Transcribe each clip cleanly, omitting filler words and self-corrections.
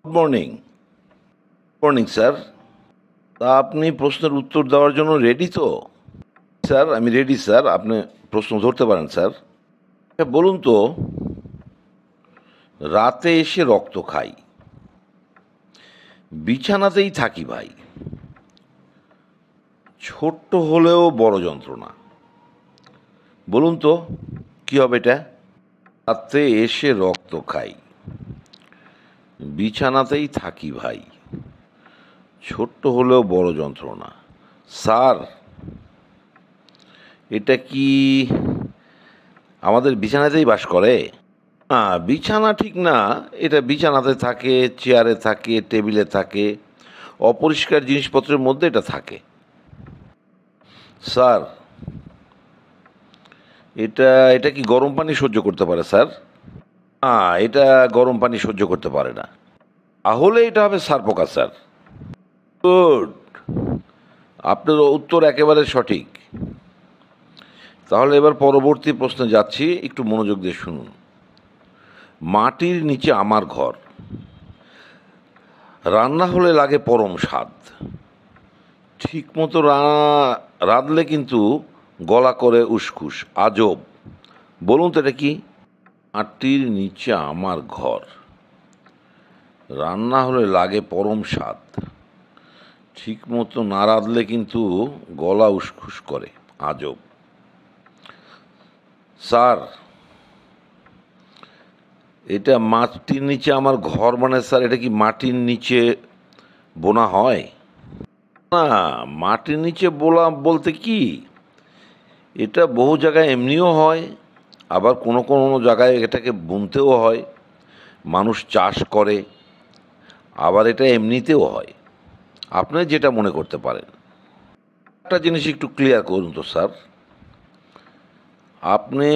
Good morning. Morning sir. তা আপনি প্রশ্নের উত্তর দেওয়ার জন্য রেডি তো? স্যার আমি রেডি স্যার, আপনি প্রশ্ন ধরতে পারেন স্যার। আচ্ছা, বলুন তো, রাতে এসে রক্ত খাই, বিছানাতেই থাকি ভাই, ছোট্ট হলেও বড় যন্ত্রণা। বলুন তো কি হবে এটা? রাতে এসে রক্ত খাই, বিছানাতেই থাকি ভাই, ছোট্ট হলেও বড় যন্ত্রণা। স্যার, এটা কি আমাদের বিছানাতেই বাস করে? না, বিছানা ঠিক না। এটা বিছানাতে থাকে, চেয়ারে থাকে, টেবিলে থাকে, অপরিষ্কার জিনিসপত্রের মধ্যে এটা থাকে। স্যার, এটা এটা কি গরম পানি সহ্য করতে পারে স্যার? না, এটা গরম পানি সহ্য করতে পারে না। তাহলে এটা হবে সারপোকা স্যার। গুড, আপনার উত্তর একেবারে সঠিক। তাহলে এবার পরবর্তী প্রশ্নে যাচ্ছি, একটু মনোযোগ দিয়ে শুনুন। মাটির নিচে আমার ঘর, রান্না হলে লাগে পরম স্বাদ, ঠিক মতো রাঁধলে কিন্তু গলা করে উসখুস, আজব। বলুন তো এটা কি? মাটির নিচে আমার ঘর, রান্না হলে লাগে পরম স্বাদ, ঠিক মতো না রাঁধলে কিন্তু গলা উসখুস করে, আজব। স্যার, এটা মাটির নিচে আমার ঘর মানে স্যার এটা কি মাটির নিচে বোনা হয়? না, মাটির নিচে বোলা বলতে কি, এটা বহু জায়গায় এমনিও হয়, আবার কোনো কোনো জায়গায় এটাকে বুনতেও হয়, মানুষ চাষ করে, আবার এটা এমনিতেও হয়। আপনি যেটা মনে করতে পারেন। একটা জিনিস একটু ক্লিয়ার করুন তো স্যার। আপনি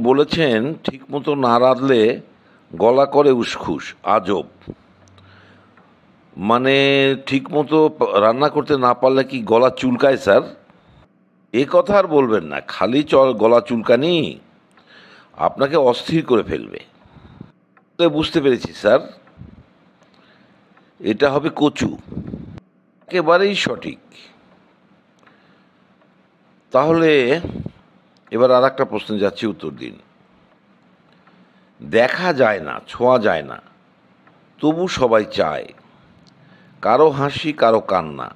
বলেছেন ঠিক মতো না রাঁধলে গলা করে উসখুস, আজব। মানে ঠিক মতো রান্না করতে না পারলে কি গলা চুলকায় স্যার? এ কথা আর বলবেন না, খালি গলা চুলকানি আপনাকে অস্থির করে ফেলবে। তো বুঝতে পেরেছি স্যার, এটা হবে কচু। একেবারেই সঠিক। তাহলে এবার আর একটা প্রশ্নে যাচ্ছি, উত্তর দিন। দেখা যায় না, ছোঁয়া যায় না, তবু সবাই চায়, কারো হাসি কারো কান্না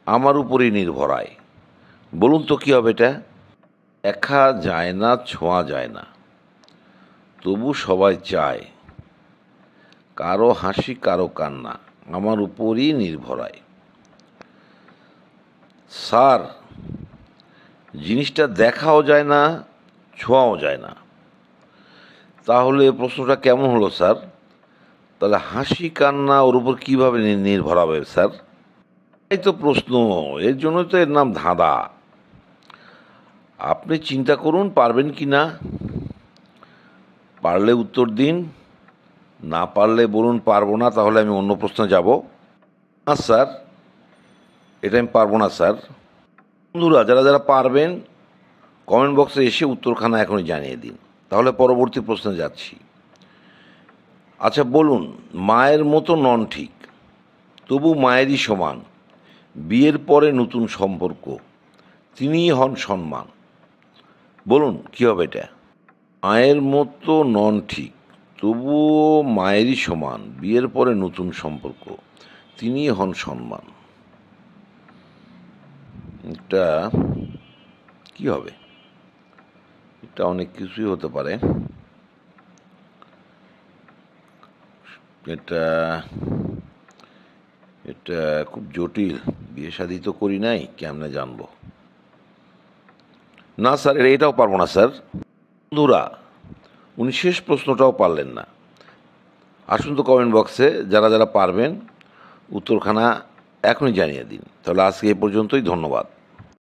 আমার উপরই নির্ভরায়। বলুন তো কি হবে এটা? দেখা যায় না, ছোঁয়া যায় না, তবু সবাই চায়, কারো হাসি কারো কান্না আমার উপরই নির্ভরায়। স্যার, জিনিসটা দেখাও যায় না, ছোঁয়াও যায় না, তাহলে প্রশ্নটা কেমন হলো স্যার? তাহলে হাসি কান্না ওর উপর কীভাবে নির্ভর হবে স্যার? এই তো প্রশ্ন, এর জন্য তো এর নাম ধাঁধা। আপনি চিন্তা করুন পারবেন কি না। পারলে উত্তর দিন, না পারলে বলুন পারবো না, তাহলে আমি অন্য প্রশ্নে যাব। না স্যার, এটা আমি পারবো না স্যার। বন্ধুরা যারা যারা পারবেন কমেন্ট বক্সে এসে উত্তরখানা এখনই জানিয়ে দিন, তাহলে পরবর্তী প্রশ্নে যাচ্ছি। আচ্ছা বলুন, মায়ের মতো নন ঠিক, তবু মায়েরই সমান, বিয়ের পরে নতুন সম্পর্ক, তিনিই হন সম্মান। বলুন কী হবে এটা? মায়ের মতো নন ঠিক, তবুও মায়েরই সমান, বিয়ের পরে নতুন সম্পর্ক, তিনিই হন সম্মান। এটা কী হবে? এটা অনেক কিছুই হতে পারে। এটা এটা খুব জটিল, বিয়ে শাদি তো করি নাই, কেমনে জানবো? না স্যার, এটাও পারবো না স্যার। বন্ধুরা, উনি শেষ প্রশ্নটাও পারলেন না। আসুন তো কমেন্ট বক্সে যারা যারা পারবেন উত্তরখানা এখনই জানিয়ে দিন। তাহলে আজকে এ পর্যন্তই, ধন্যবাদ।